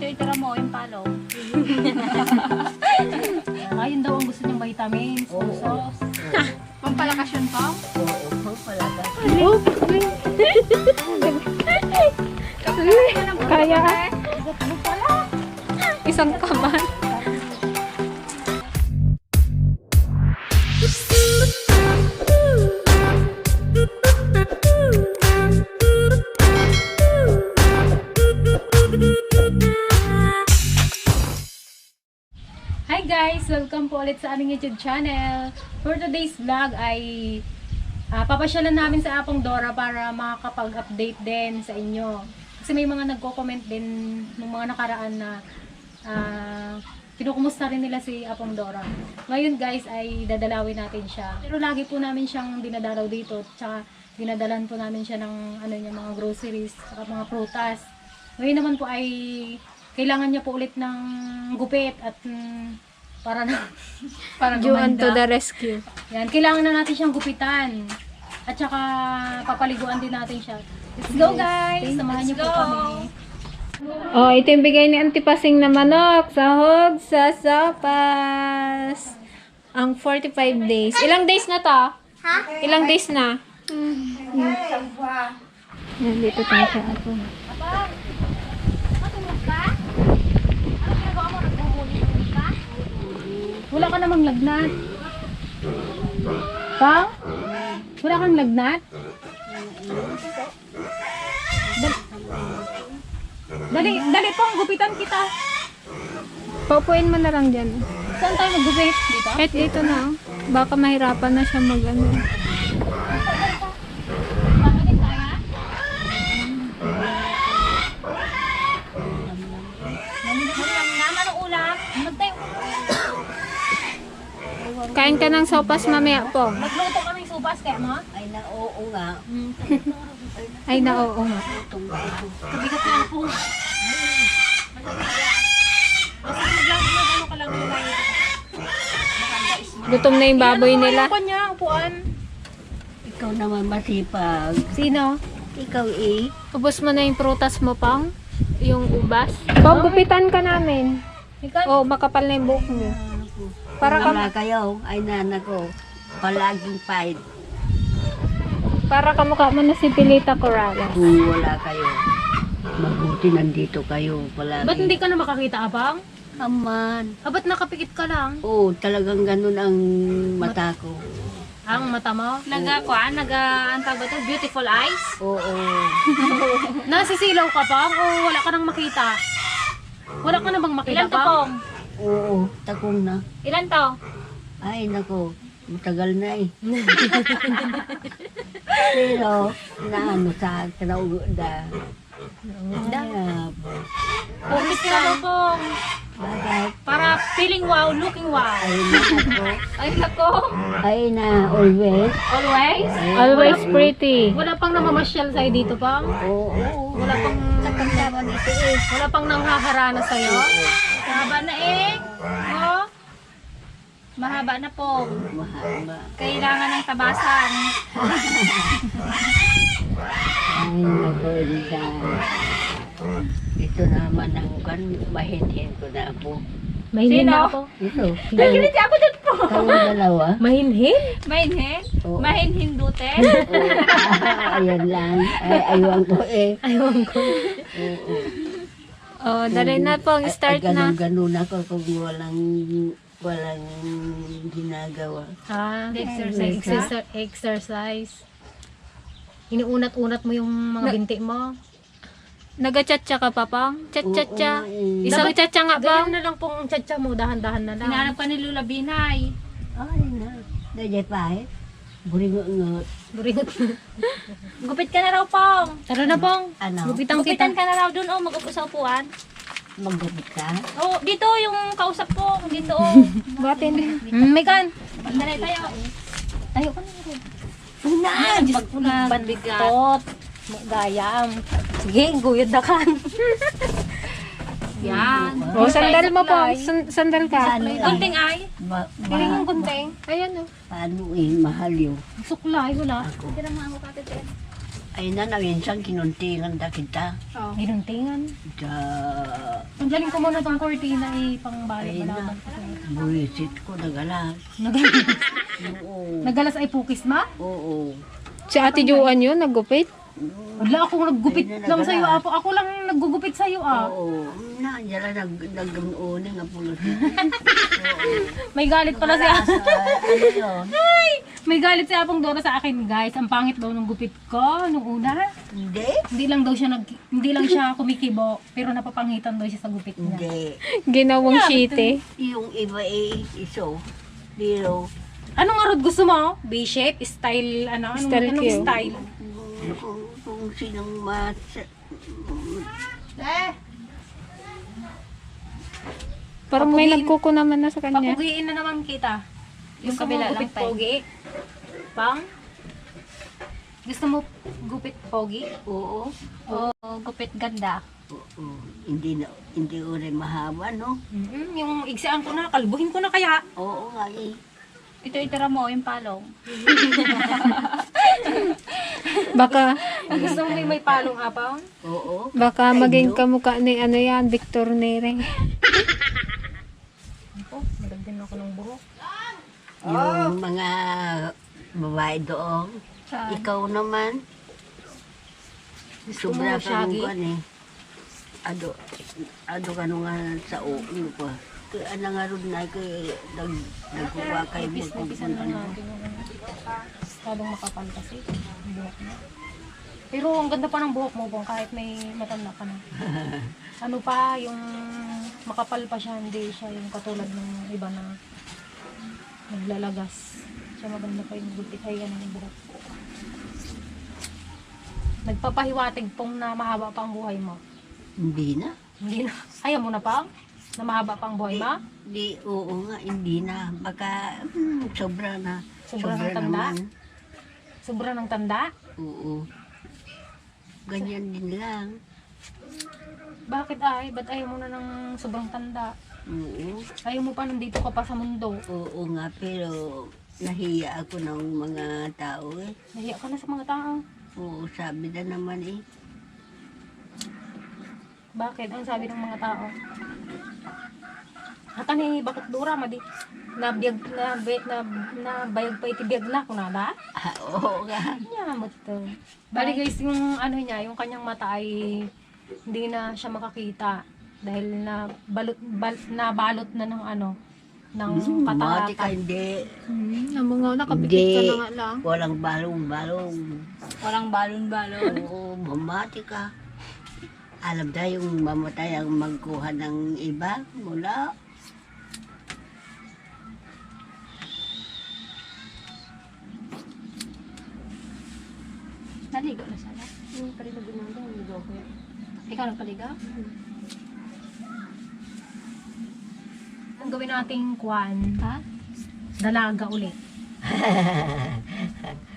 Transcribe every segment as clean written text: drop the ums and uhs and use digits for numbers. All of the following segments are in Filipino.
Ito itira mo, yung palo. Ngayon daw ang gusto niyang vitamins, usos. Pampalakas yun, Pong? Oo, pampalakas. Kaya isang kaban. Hi guys! Welcome po ulit sa aming YouTube channel. For today's vlog ay papasyalan namin sa Apong Dora para makakapag-update din sa inyo. Kasi may mga nagko-comment din ng mga nakaraan na kinukumusta rin nila si Apong Dora. Ngayon guys ay dadalawin natin siya. Pero lagi po namin siyang dinadalaw dito. Tsaka dinadalan po namin siya ng mga groceries at mga prutas. Ngayon naman po ay kailangan niya po ulit ng gupit at para Juan to gumanda. the rescue. Yan, kailangan na natin siyang gupitan. At saka papaliguan din natin siya. Let's go guys! Samahan niyo po kami. Oh, ito yung bigay ni Auntie Pasing na manok. Sahog sa sopas. Ang 45 days. Ilang days na to? Ha? Ilang days na? Yan, dito tayo sa ato. Wala ka namang lagnat. Pang? Wala kang lagnat? Dali pang, gupitan kita. Paupuin mo na lang dyan. Saan tayo maggupit? Dito? Kahit dito na. Oh. Baka mahirapan na siya mag-ano. Bakit tayo? Naman ang ulam. Magtayo. Kain ka ng sopas mamaya po. Magluto kaming subas kaya mo? Ay na, oo nga. Ay na, oo nga. Itong ito. Kabigat na po. Gutom na yung baboy nila. Ano niya, upuan? Ikaw naman masipag. Sino? Ikaw eh. Ubus mo na yung prutas mo, Pang? Yung ubas? Pang, gupitan ka namin. Ikaw? Oh, makapal na yung buhok mo. Para ka, Wala kayo. Ay nana ko. Palaging fight. para kamukha mo na si Pilita Corrales. Kung wala kayo. Mabuti nandito kayo. Palagi. Ba't hindi ka na makakita, Abang? Aman. Ba't nakapikit ka lang? Oo, talagang ganun ang mata ko. Ang mata mo? Nag-antag ba ito? Beautiful eyes? Oo. Nasisilaw ka, Pang? O wala ka nang makita? Wala ka na bang makita, Ilan to, Pang? Pong? Oo, takong na. Ilan to? Ay, nako. Matagal na eh. Pero, naano sa kinauda. Pupis ka na, Pong. Bakit? Para feeling wow, looking wow. Ay, nako. Ay, nako. Ay na, always. Always? Always pretty. Wala pang namamasyal sa'yo dito, Pang? Oo. Wala pang Nakamdaman ito eh. wala pang nanghaharana sa'yo? Mahaba na eh. Oh. Mahaba na, Pong. Mahaba. Kailangan ng tabasan. Ay, nako, Inday. Ito naman ang kan, mahinhin ko na po. Mahinhin Sino? na ako. Ito. Ay, hindi ako dyan, Pong. Kayong dalawa. Mahinhin? Mahinhin? Oo. Mahinhindute? Ayan lang. Ay, aywan ko eh. Ayaw ko. Oo. Oh, dali na, Pang. Start na. Ganun ako kung walang ginagawa. Exercise. Inuunat-unat mo yung mga binti mo. Naga-chatcha ka pa, Pang? Chat-chatcha. Oo, eh. Isang chatcha nga, Pang. Ganyan na lang pong tsa mo, dahan-dahan na lang. Hinanap ka ni Lula Binay. Ay na. Dajay pa eh. Buringot-ngot. Buringot. Gupit ka na raw, Pong. Tara na, Pong. Ano? Gupitang Gupitan kita. ka na raw dun, oh. Mag-upo sa upuan. Maggupit ka? Oh, dito yung kausap ko. Dito, oh. Batin. Mekan. Magdalay tayo. Tayo ka na rin. Na, Diyos ko na. Bandigat. Tot. Gayam. Sige, guyod na kan. Yan. Oh, sandal mo, Pang. Sandal ka. Ano Kunting ay. Piling yung gunting. Ayan, oh. Paano eh, mahal yun. Suklay, wala. Hindi na mga kapatid yan. Ay na, minsan kinuntingan na kita. Oh. Ginuntingan. Sa... Ang Tanggalin ko muna tong cortina pang Ay na. balik-balakan ko. Buwisit ko nagalas. Nagalas. Oo. Nagalas ay pukis ma? Oo. Si Ate Joan yun, naggupit. Wala ako naggupit Ay, na, lang sa'yo, nagalas. apo. Ako lang naggugupit sa'yo, ah. Oo. Nandiyan lang nag-uuni nga pulos. May galit pala si Apo. Ano yun? May galit si Apong Dora sa akin, guys. Ang pangit daw ng gupit ko nung una. Hindi. Hindi lang siya kumikibo, pero napapangitan daw siya sa gupit niya. Hindi. Ginawang shite. Yung iba iso. Pero, Anong arod gusto mo? B-shape? Style, ano? Style Anong cute. style? kung sinong mas... Parang may nagkuko naman na sa kanya. Papugiin na naman kita. Yung Gusto mo kabila lang, gupit tay. pogi? Pang? Gusto mo gupit pogi? Oo. O gupit ganda. Oo. Hindi ulit mahaba, no? Yung igsian ko na, kalbuhin ko na kaya. Oo nga eh. Ito itira mo, yung palong. Baka, Gusto mo may palong apang? Oo. baka Ay, maging no. kamukha ni ano yan, Victor Nere. Ako, magandang ako ng buhok. Yung mga babae doon. Saan? Ikaw naman. Sobra mo, ka Shaggy? nung kan eh. Ado ka nung nga sa ulo ko. Kaya ano nga rin na nagkuha kayo mo kung Pisan lang ano. natin yung masyadong makapal kasi. Yung buhok mo. Pero ang ganda pa ng buhok mo, Bong, kahit may matanda ka na. Ano pa, yung makapal pa siya, hindi siya yung katulad ng iba na naglalagas. Siya maganda pa yung gupit, ay yan yung buhok. Nagpapahiwatig pong na mahaba pa ang buhay mo. Hindi na. Hindi na. Ayaw mo na pa? Na mahaba pa ang buhay mo? Oo nga, hindi na. Baka sobra na. Sobra ng tanda? Sobra ng tanda? Oo. Ganyan din lang. Bakit ay? Ba't ayaw mo na ng sobrang tanda? Oo. Ayaw mo pa nandito ka pa sa mundo. Oo nga, pero nahiya ako ng mga tao eh. Nahiya ka na sa mga tao. Oo, sabi na naman eh. Bakit? Ang sabi ng mga tao? Hata ni bakit dura madi nabiyag na bayag pa itibiyag na kunada? Oo nga. Nya mo to. Bali guys, yung ano niya, yung kanyang mata ay hindi na siya makakita dahil na balot na ng ano ng Mati ka, katarata. hindi. Ang mga nakapikit ka na nga lang. Walang balong-balong. Walang balon-balon. Oo, mamati ka. Alam na yung mamatay ang magkuha ng iba mula. Naligo na sana. Ikaw nagpaligo? Ang gawin nating kwan, Ha? dalaga ulit.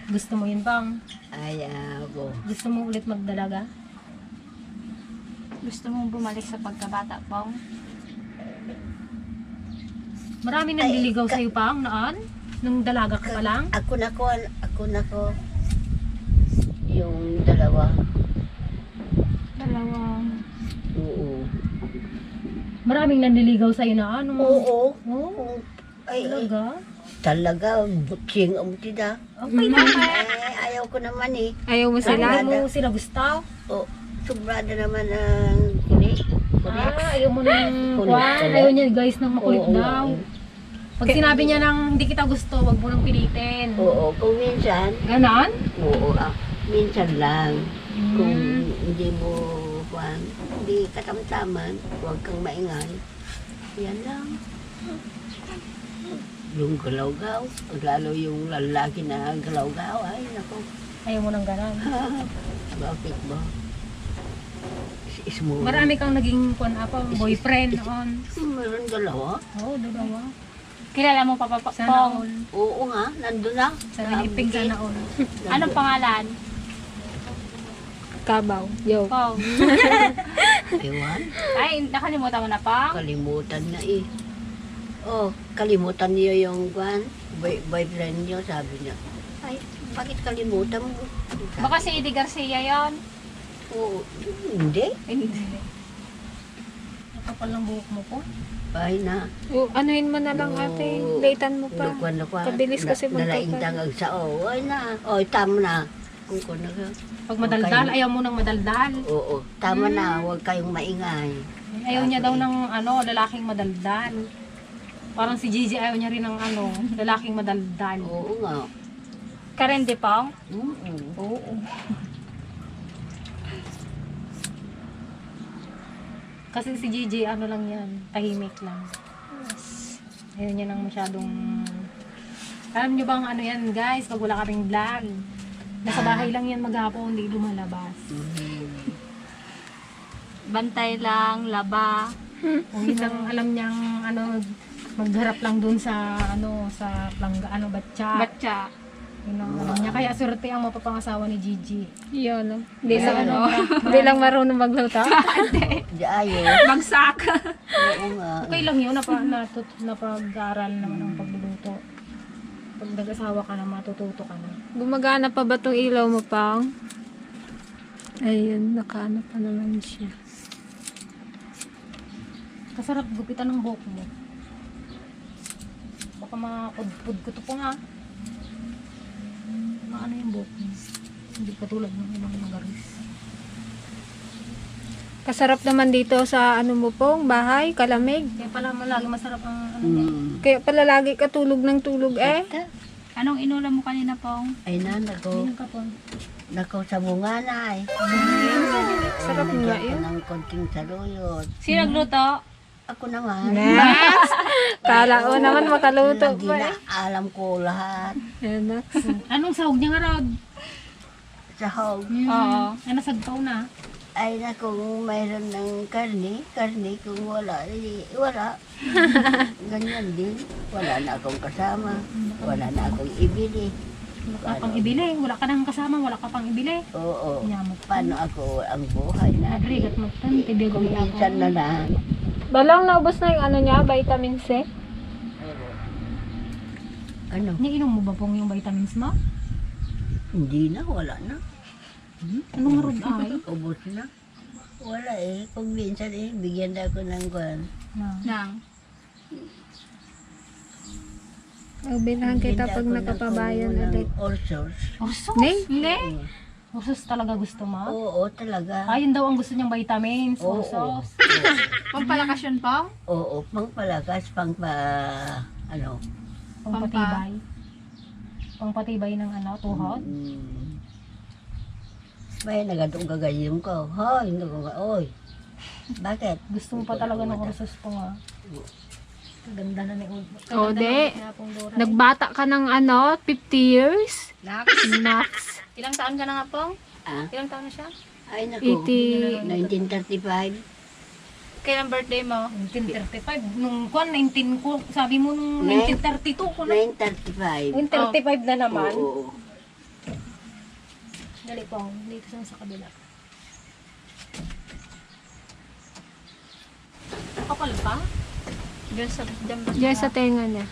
Gusto mo yun bang? Ayaw ko. Gusto mo ulit magdalaga? Gusto mong bumalik sa pagkabata, Pong? Marami nang liligaw sa'yo pang naan? Nung dalaga ka pa lang? Ako na ko. Yung dalawa. Dalawang. Oo. Maraming nanliligaw sa'yo na ano? Oo. Oh, Ay, talaga? talaga, butsing ang tida. Okay lang. Ayaw ko naman eh. Ayaw mo sila? Ayaw mo sila gusto? O, sobrada naman ang kunik. Ayaw mo ng Kulit kwan? pala. Ayaw niya guys ng makulit Oo, daw. Pag sinabi niya nang hindi kita gusto, wag mo nang pilitin. Oo, kung minsan, Ganon? oo, minsan lang. Kung Hmm. hindi mo, hindi katamtaman, huwag kang maingay. Yan lang. Yung galaw-gaw, lalo yung lalaki na galaw-gaw, ay nako, Ayaw mo nang ganon. bakit ba? Smooth. Marami kang naging kwan apa, boyfriend noon. Meron dalawa? Oo, dalawa. Kilala mo pa, Sana Pong? all. Oo nga, nandun na. Sa Piliping sana all. Anong pangalan? Kabaw. Yo. Pong. Ewan, Ay, nakalimutan mo na, Pong? kalimutan na eh. Oh, kalimutan niyo yung boyfriend niyo, sabi niya. Ay, bakit kalimutan mo? Baka si Eddie Garcia yon. Oo, hindi. Hindi. Kapal ng buhok mo po. Bahay na. Anuhin mo na lang ate. Latean mo pa. Kabilis kasi Nalaintang ang sa ay na. Tama na. Kung ko na. Pag madaldal, ayaw mo nang madaldal. Oo, tama na. Huwag kayong maingay. Ayaw niya daw ng lalaking madaldal. Parang si Gigi ayaw niya rin ng lalaking madaldal. Oo nga. Karen di pong? Oo. Kasi si Gigi lang yan, tahimik lang. Ayaw niya nang masyadong... Alam niyo bang yan guys, pag wala kaming vlog, nasa bahay lang yan maghapon, hindi lumalabas. Bantay lang, laba. Kung yun lang alam niyang magharap lang dun sa sa plangga, batya. Batya. Yun ang alam niya. Kaya swerte ang mapapangasawa ni Gigi. Yun, no? Hindi lang marunong magluto. Di ayo. Bagsak. Oo nga. Okay lang yun, napag-aral naman ang pagluluto. Pag nag-asawa ka na, matututo ka na. Gumagana pa ba tong ilaw mo, Pang? Ayun, nakaano pa naman siya. Kasarap gupitan ng buhok mo. Baka makapudpud ko to po nga. Maano yung buhok mo. Hindi katulad ng ibang magaris. Kasarap naman dito sa mo pong bahay, kalamig. Kaya pala lagi masarap ang Kaya pala lagi ka tulog ng tulog Anong inulam mo kanina pong? Ay na, Ayun ka po. nako sa bunga na eh. Sarap nga Nagyan yun. ko ng konting saluyot. Sino nagluto? Ako naman. Kala ko naman makaluto Lagi pa na alam ko lahat. Ayan na. Anong sahog niya nga Rod? Sa hog. Oo. Nasagpaw na. Ay na kung mayroon ng karne kung wala, wala. Ganyan din. Wala na akong kasama. Wala na akong ibili. Wala ka pang ibili. Wala ka nang kasama. Wala ka pang ibili. Oo. Nyamot. Paano ako ang buhay na? Nagrigat mo ito. Tibigo Kung ako. minsan na lang. Balang naubos na yung niya, vitamin C. Ano? Niinom mo ba pong yung vitamins mo? Hindi na, wala na. Anong rod ay? Ubos na. Wala eh. Kung minsan bigyan na ako ng kwan. Nang. Magbilahan kita pag nakapabayan ulit. Ulcers. Ursos? Hindi. Ursos talaga gusto mo? Oo, talaga. Ayun daw ang gusto niyang vitamins. Oo. Ursos. Pampalakas yun pong? Oo, pangpalakas, ano. Pangpatibay. Pangpatibay ng tuhod. May nagadong gagayong ko. Hoy, oy. Bakit? Gusto mo pa talaga ng ursos po nga. Ganda na ni Ud. O, di. Nagbata ka ng 50 years? Nax. Nax. Ilang taon ka na nga pong? Ah? Ilang taon na siya? Ay, naku. 80. 1935. Kailan birthday mo? 1935. Nung 19 ko, sabi mo nung 1932 ko na. 935. 1935 na naman. Oo. Dali po, dito sa kabila. Kapal pa? Diyan sa Diyan sa tenga niya.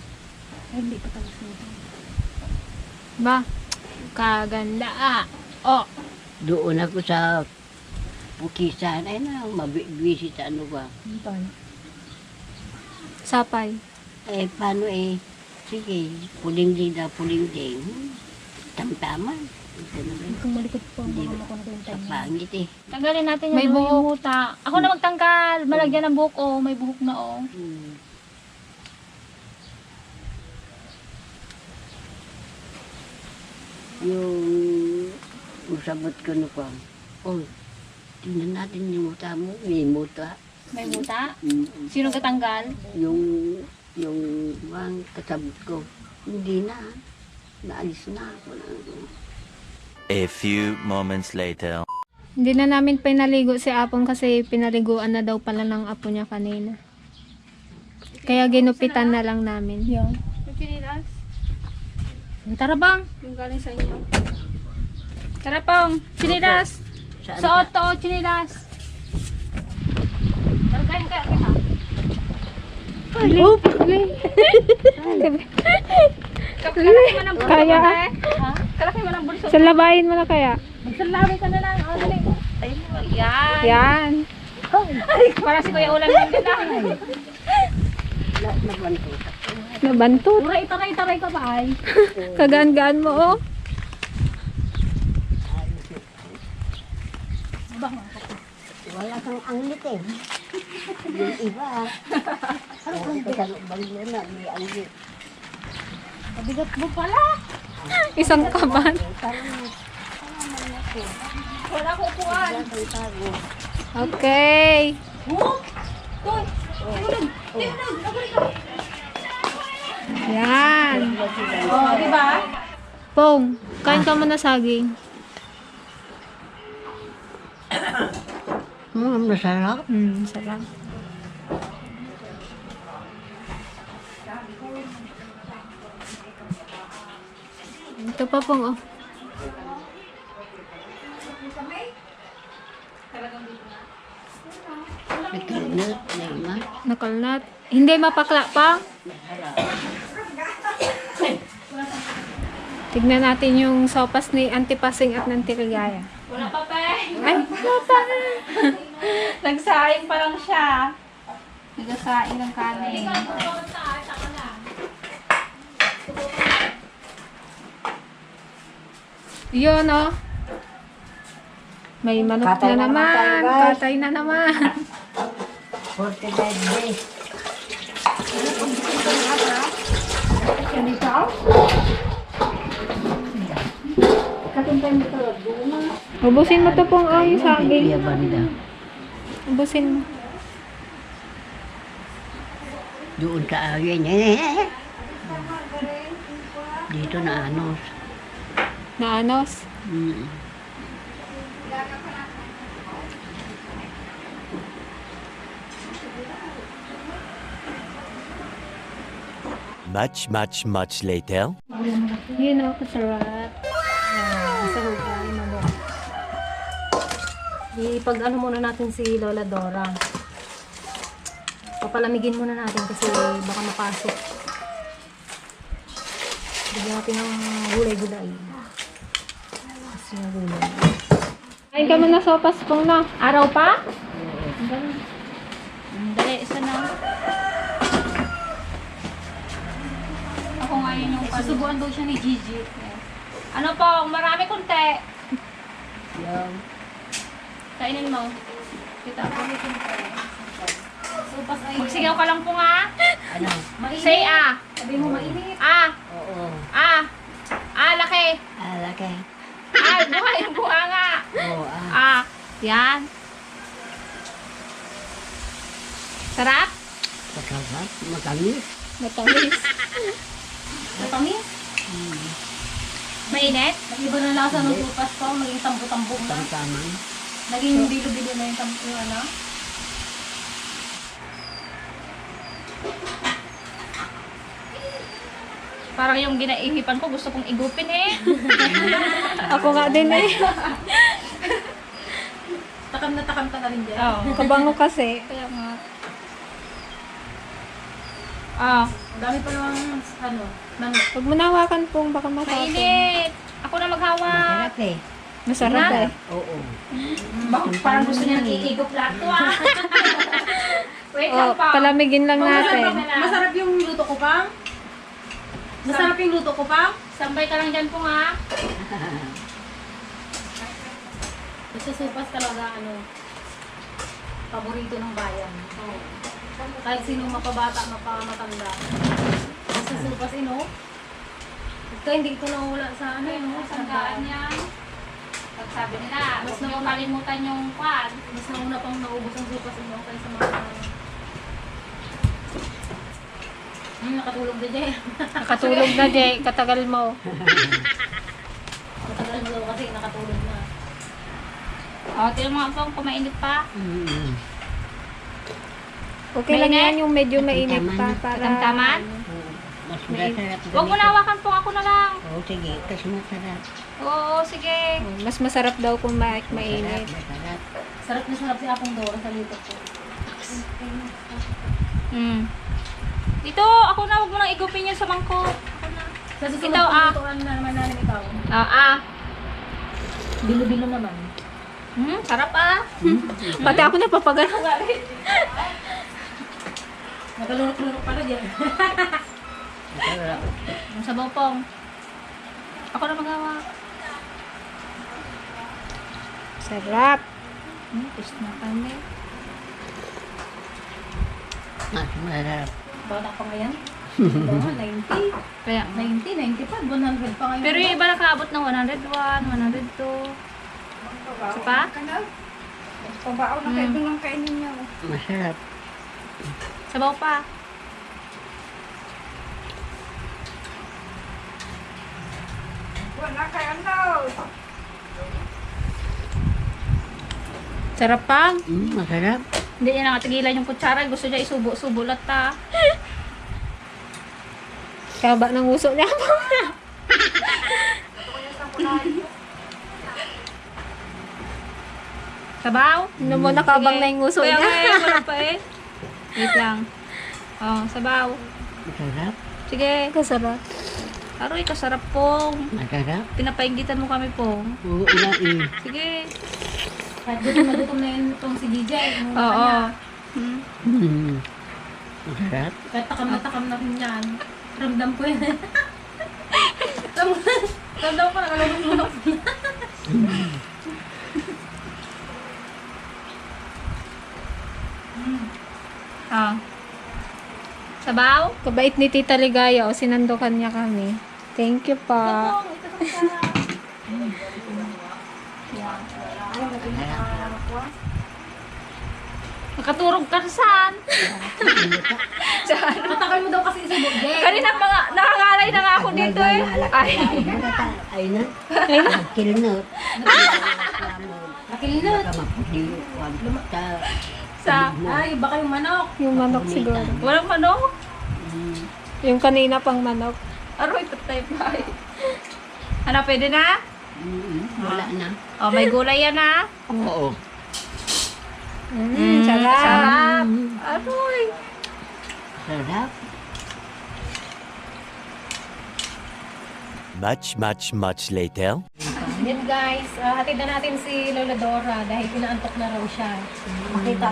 Ay, hindi pa tapos nito. Ba? Kaganda Oh. Doon ako sa Pukisan. Ay na, mabisi sa ano ba? Dito. Sapay. Paano sige, puling-ding na puling-ding. Tamtaman. Ito naman. Kung malikot po, baka makuha ko yung Pangit eh. Tanggalin natin May yung buhok. muta. Ako na magtanggal. Malagyan ng buhok. Oh, may buhok na oh. Yung sabot ko na pa. Tingnan natin yung muta mo. May muta. May muta? Mm. Sino katanggal? Yung mga kasabot ko. Hindi na. Naalis na. Wala na. A few moments later. Hindi na namin pinaligo si Apong kasi pinaliguan na daw pala ng apo niya kanina. Kaya ginupitan na lang namin. Yan. Yung pinilas? Tara bang? Yung galing sa inyo. Tara pong. Chinilas. Saan Sa ka? auto, chinilas. Targahin kaya kita. Kalaki mo ng bulso Kaya? mo eh. Ha? Kalaki mo ng bulso. Salabayin mo na kaya? Magsalawin ka na lang. Dali. Yan. Yan. Para si Kuya Ulam yung ganda. Nabantot. Nabantot. Taray ka ba ay? Kagaan-gaan mo, oh. Wala kang anglit eh. Yung iba. Ang kasalubang na may anglit. Mabigat mo pala. Isang kaban. Wala ko upuan. Okay. Yan. Oh, di ba? Pong, kain ka muna saging. Masarap. Sarap. Ito pa pong, oh. Nagkainat, naima. Nakalnat. Hindi mapakla pa. Tignan natin yung sopas ni Auntie Pasing at Auntie Ligaya. Wala pa pa. Ay, wala pa. Nagsaing pa lang siya. Nagsaing ng kanin. Yun, oh. May manok Katay na na naman tayo, naman. guys. Katay na naman. 45 days. Ubusin mo to pong, oh, yung saging. Iya banda. Ubusin mo. Doon sa akin. Dito na anos. Naanos. Mm. Much later. Yun, oh, kasarap. Masarap ay manok. Ipag ano muna natin si Lola Dora. Papalamigin muna natin kasi baka mapasok. Bigyan natin ng gulay-gulay. Kasi yung gulay. Kain ka muna sopas pong na. Araw pa? Dali, isa na. Ako ngayon yung Susubuan daw siya ni Gigi. Ano po, marami konti. Yung Kainin mo. Kita ko. Supas ay Magsigaw ka lang po nga. ano? mainit. Say ah. Sabi mo mainit. Ah. Oo. Ah. Ah, laki. Alaki. Ah, buhay yung bunga nga. Oo. Ah. Yan. Sarap? Masarap. Matamis. Matamis. Matamis. Mainit? Nag-iba na lasa ng supas ko. Naging tambo-tambo na. Tamtaman. Naging bilo-bilo na yung tambo yung ano. Parang yung ginaihipan ko, gusto kong igupin eh. Ako nga din eh. Takam na takam ka na rin dyan. Oo. Kabango kasi. Kaya nga. Ah. Ang dami pa namang ano, manok. Huwag mo nahawakan pong baka matapon. Mainit. Ako na maghawak. Masarap eh. Masarap eh. Oo. Bakit parang gusto niya iigop lahat to ah. Wait Oh, lang pa. palamigin lang natin. Masarap yung luto ko, Pang? Masarap yung luto ko, Pang? Sambay ka lang dyan po nga. Basta supas talaga, ano, paborito ng bayan. Kahit sino mapabata, mapamatanda. Basta supas, Kaya hindi ko nawala sa ano, sa Sanggaan yan. Pag sabi nila, mas na kalimutan yung kwan. Mas nauna pang naubos ang supas, kaysa mga... nakatulog na dyan. Nakatulog na, Jay. Katagal mo. Matagal mo daw kasi nakatulog na. O, tinan mo nga po, kumainit pa. Mm. Okay lang Mainit? yan yung medyo mainit pa para... Tamtaman? Mas masarap. Huwag mo nawakan po, ako na lang. Oo, sige. Kasi masarap. Oo, sige. Mas masarap daw kung mainit. Masarap. Sarap na sarap si Apong Dora sa luto ko. Dito, ako na, huwag mo nang igupin yun sa mangkok. Ako na. Sa susunod Ikaw, kong lutuan na naman namin ikaw. Ah, Bilo-bilo naman. Sarap ah. Pati ako napapagano. Nagalurok-lurok pala dyan. Ang sabaw pong. Ako na magawa. Sarap. Taste na kami. Masarap. Bata pa ngayon. 90. Kaya, 90, 95, 100 pa ngayon. pero yung iba nakaabot ng 101, 102. Isa pa? Pabao na kayo lang kainin niya. Masarap. Sabaw pa. Sarap pa. Masarap. Hindi niya nakatigilan yung kutsara. Gusto niya isubo-subo lahat ta. Kaba ng uso niya. Sabaw? Ano mo nakabang na yung uso Kuya, niya. kuya, wala pa eh. Wait lang. Oh, sabaw. Masarap. Sige. Kasarap. Aroy, kasarap pong. Masarap. Pinapainggitan mo kami pong. Oo, inain. Sige. Kahit gutom na yun itong si DJ. Oo. Masarap. Kahit takam na rin yan. Ramdam ko yan. Ramdam ko, nakalulok-lulok. Ah. Sabaw? Kabait ni Tita Ligaya o sinandokan niya kami. Thank you pa. Nakaturog ka saan? Matagal mo daw kasi isubo. Kanina mga nakangalay na nga ako dito eh. Ay. Ay na. Ay na. Kilnot. Makilinot. Kamapuli. Lumata. Sa Ay, baka yung manok. Yung manok siguro. walang manok. Yung kanina pang manok. Aroy, patay pa eh. Ano, pwede na? Wala na. Oh, may gulay yan ha. Oo. Sarap. Sarap. Aroy. Sarap. Much later. Yan guys, hatid na natin si Lola Dora dahil pinaantok na raw siya.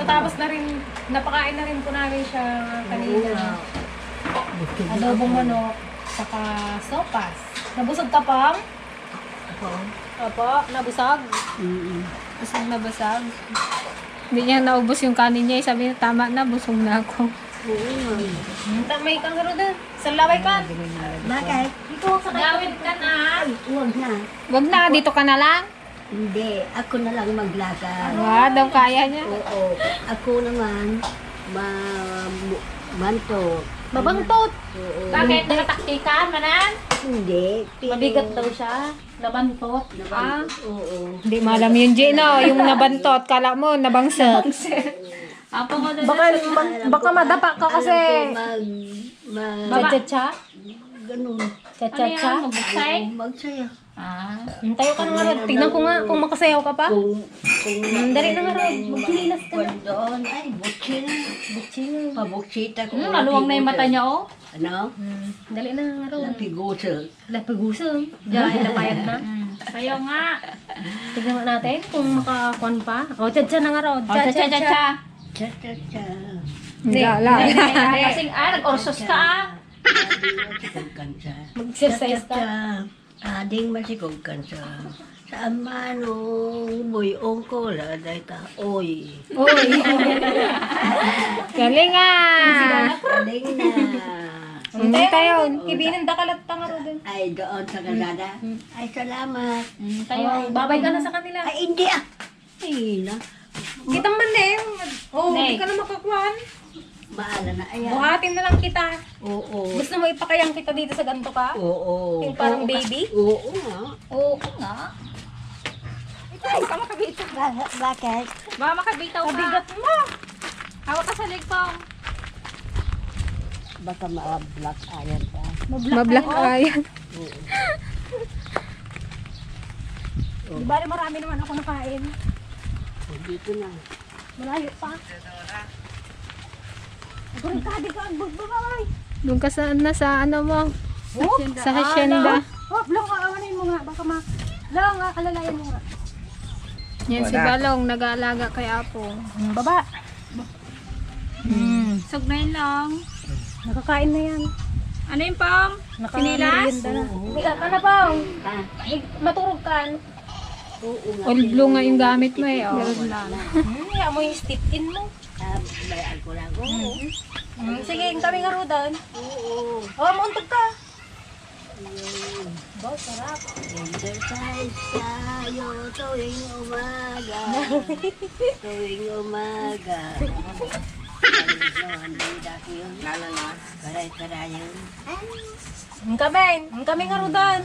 Tapos na rin, napakain na rin po namin siya kanina. Adobong manok, saka sopas. Nabusog ka pang? Opo, nabusog. Busog na basag. Hindi niya naubos yung kanin niya. Sabi niya, tama na, busog na ako. May kangaroo doon. Sa laway ka. Bakit? Dito sa Gawin ka na. Huwag na. Wag na, dito ka na lang. Hindi. Ako na lang maglakad. Daw kaya niya. Oo. Ako naman, manto. Babangtot. Oo. Bakit? Nakataktikan, manan? Hindi. Pero, Mabigat daw siya. Nabantot. Oo. Hindi malam yun, Gino. Yung nabantot, kala mo, nabangsat. Apa mo na Baka madapa ka kasi. Cha-cha-cha. Ganun. Cha-cha-cha. Mabuksay? Magsaya. Tayo ka na nga rin. Tignan ko nga kung makasayaw ka pa. Kung Dali na nga rin. Magkilinas ka na. doon, ay, butsi na. Butsi na. Pabuksita ko. Maluwang na yung mata niya oh. Ano? Dali na nga rin. Napigusa. Lapagusang. Diyan, napayat na. Sayo nga. Tignan nga natin kung makakuan pa. O, cha-cha na nga rin. Oh, cha-cha-cha-cha. Cha-cha-cha. Gala. Kasing nag-orsos ka ah. Masikog kansa. Mag-exercise ka. Cha-cha-cha. Ading masikog kansa. Sa manong buyong ko, laday ka. Oy. Uy. Galing ah. Ading na. Hindi tayo. Kibinin da kalat pa nga rin. Ay, doon sa Canada. Ay, salamat. Tayo, babay ka na sa kanila. Ay, hindi ah. Ay, na. Kitang mali. Oh, Nay. hindi ka na makakuan. Maala na. Ayan. Buhatin na lang kita. Oo. Gusto mo ipakayang kita dito sa ganito ka? Oo. Yung parang baby? Oo nga. Oo nga. Ikaw, ka makabitaw. Bakit? Baka makabitaw ka. Bigat mo. Hawak ka sa leg pong. Baka ma-black iron ka. Mablak ayan. Di ba marami naman ako nakain? Dito na. Malayo pa. Barikade ka, agbagbahay. Doon ka sa ano mo. Sa hacienda. Oh, lang, awanin mo nga. Baka lang, alalayan mo nga. Yan si Balong, nag-aalaga kay Apo. Baba. Sugnayin lang. Nakakain na yan. Ano yung pang? Sinilas? Hindi ka na pang. Maturog kan. All blue nga yung gamit mo eh. Oh. Kaya mo yung step in mo. Bayaan ko lang. Oo. Sige, kami nga ro doon. Oo. Oh, muuntog ka. Exercise tayo tuwing umaga. Tuwing umaga. Karay-karayon. Kami nga ro doon.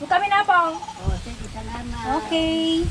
Kami na pang. Oh, sige, salamat. Okay.